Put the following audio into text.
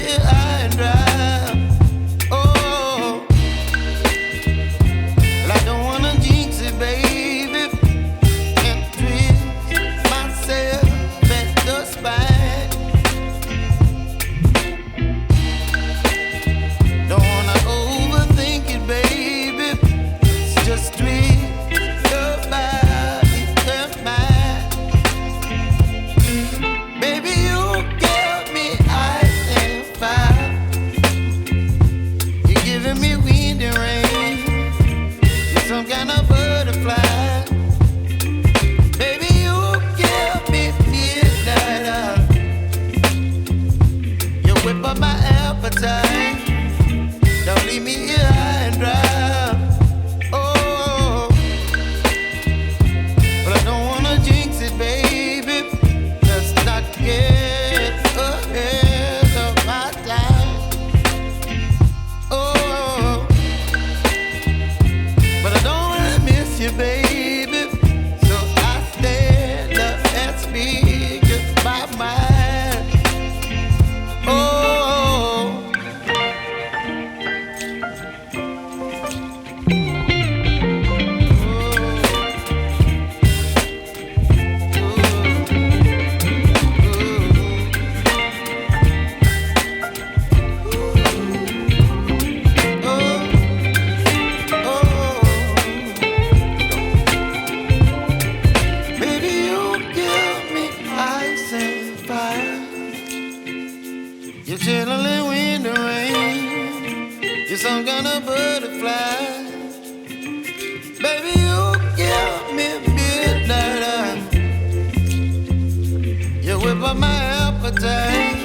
here high and dry. Oh, well, I don't wanna jinx it, baby, and twist myself at the spine. Don't wanna overthink it, baby. It's just twist your body and mine. Baby, you give me ice and fire. You're giving me wind and rain. You're some kind of butterfly. Baby, you give me midnight. You whip up my appetite. Don't leave me here high and dry. Oh, but I don't wanna jinx it, baby. Let's not get ahead of my time. Oh, but I don't wanna miss you, baby. So I stand up and speak my mind. Oh. Baby, you give me ice and fire. You're chilling wind and rain. You're some kind of butterfly. Baby, you give me midnight. You whip up my appetite.